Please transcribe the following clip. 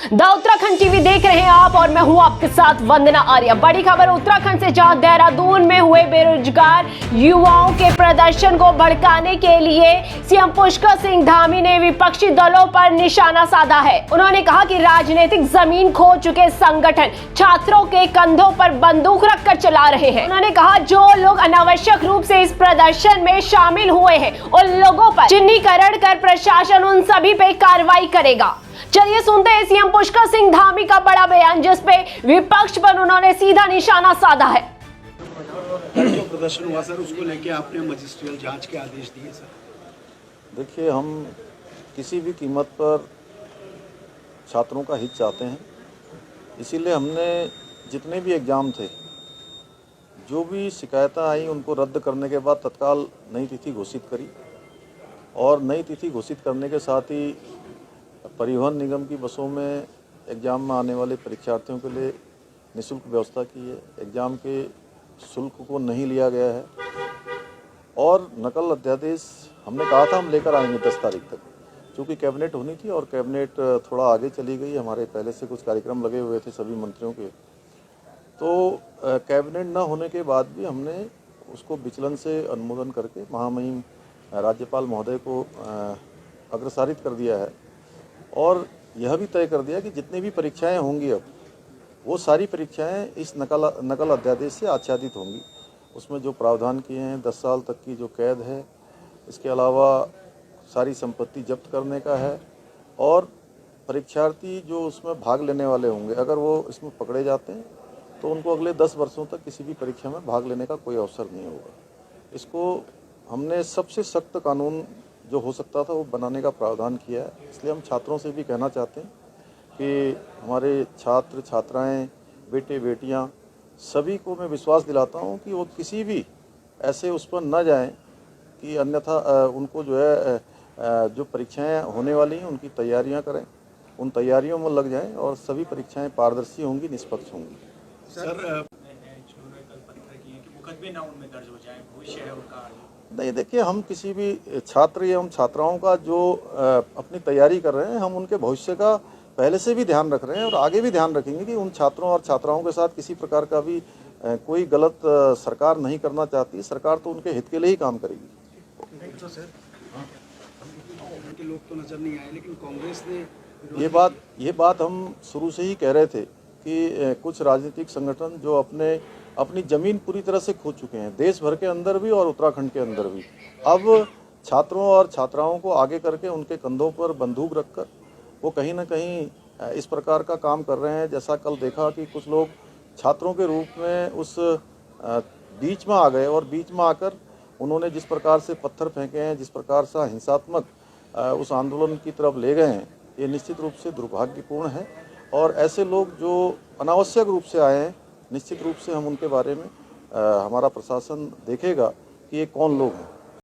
The Uttarakhand TV देख रहे हैं आप और मैं हूं आपके साथ वंदना आर्य। बड़ी खबर उत्तराखंड से, जहां देहरादून में हुए बेरोजगार युवाओं के प्रदर्शन को भड़काने के लिए सीएम पुष्कर सिंह धामी ने विपक्षी दलों पर निशाना साधा है। उन्होंने कहा कि राजनीतिक जमीन खो चुके संगठन छात्रों के कंधों पर बंदूक रखकर चला रहे हैं। उन्होंने कहा जो लोग अनावश्यक रूप से इस प्रदर्शन में शामिल हुए हैं उन लोगों पर चिन्हीकरण कर प्रशासन उन सभी पे कार्रवाई करेगा। चलिए सुनते हैं सीएम पुष्कर सिंह धामी का बड़ा बयान, जिस पे विपक्ष पर उन्होंने सीधा निशाना साधा है। जो प्रदर्शन हुआ सर, उसको लेके आपने मजिस्ट्रियल जांच के आदेश दिए सर। देखिए, हम किसी भी कीमत पर छात्रों का हित चाहते हैं, इसीलिए हमने जितने भी एग्ज़ाम थे, जो भी शिकायतें आई, उनको रद्द करने के बाद तत्काल नई तिथि घोषित करी और नई तिथि घोषित करने के साथ ही परिवहन निगम की बसों में एग्ज़ाम में आने वाले परीक्षार्थियों के लिए निःशुल्क व्यवस्था की है। एग्ज़ाम के शुल्क को नहीं लिया गया है और नकल अध्यादेश हमने कहा था हम लेकर आएंगे 10 तारीख तक, क्योंकि कैबिनेट होनी थी और कैबिनेट थोड़ा आगे चली गई। हमारे पहले से कुछ कार्यक्रम लगे हुए थे सभी मंत्रियों के, तो कैबिनेट न होने के बाद भी हमने उसको विचलन से अनुमोदन करके महामहिम राज्यपाल महोदय को अग्रसारित कर दिया है और यह भी तय कर दिया कि जितनी भी परीक्षाएं होंगी अब वो सारी परीक्षाएं इस नकल अध्यादेश से आच्छादित होंगी। उसमें जो प्रावधान किए हैं 10 साल तक की जो कैद है, इसके अलावा सारी संपत्ति जब्त करने का है और परीक्षार्थी जो उसमें भाग लेने वाले होंगे, अगर वो इसमें पकड़े जाते हैं तो उनको अगले 10 वर्षों तक किसी भी परीक्षा में भाग लेने का कोई अवसर नहीं होगा। इसको हमने सबसे सख्त कानून जो हो सकता था वो बनाने का प्रावधान किया है। इसलिए हम छात्रों से भी कहना चाहते हैं कि हमारे छात्र छात्राएं, बेटे बेटियां, सभी को मैं विश्वास दिलाता हूं कि वो किसी भी ऐसे उस पर न जाएं कि अन्यथा उनको जो है जो परीक्षाएं होने वाली हैं उनकी तैयारियां करें, उन तैयारियों में लग जाएं और सभी परीक्षाएं पारदर्शी होंगी, निष्पक्ष होंगी। सर नहीं, देखिए, हम किसी भी छात्र एवं छात्राओं का जो अपनी तैयारी कर रहे हैं, हम उनके भविष्य का पहले से भी ध्यान रख रहे हैं और आगे भी ध्यान रखेंगे कि उन छात्रों और छात्राओं के साथ किसी प्रकार का भी कोई गलत सरकार नहीं करना चाहती। सरकार तो उनके हित के लिए ही काम करेगी। तो सर के लोग तो नजर नहीं आए, लेकिन कांग्रेस ने ये बात हम शुरू से ही कह रहे थे कि कुछ राजनीतिक संगठन जो अपनी ज़मीन पूरी तरह से खो चुके हैं, देश भर के अंदर भी और उत्तराखंड के अंदर भी, अब छात्रों और छात्राओं को आगे करके उनके कंधों पर बंदूक रखकर वो कहीं ना कहीं इस प्रकार का काम कर रहे हैं। जैसा कल देखा कि कुछ लोग छात्रों के रूप में उस बीच में आ गए और बीच में आकर उन्होंने जिस प्रकार से पत्थर फेंके हैं, जिस प्रकार से हिंसात्मक उस आंदोलन की तरफ ले गए हैं, ये निश्चित रूप से दुर्भाग्यपूर्ण है। और ऐसे लोग जो अनावश्यक रूप से आए हैं, निश्चित रूप से हम उनके बारे में हमारा प्रशासन देखेगा कि ये कौन लोग हैं।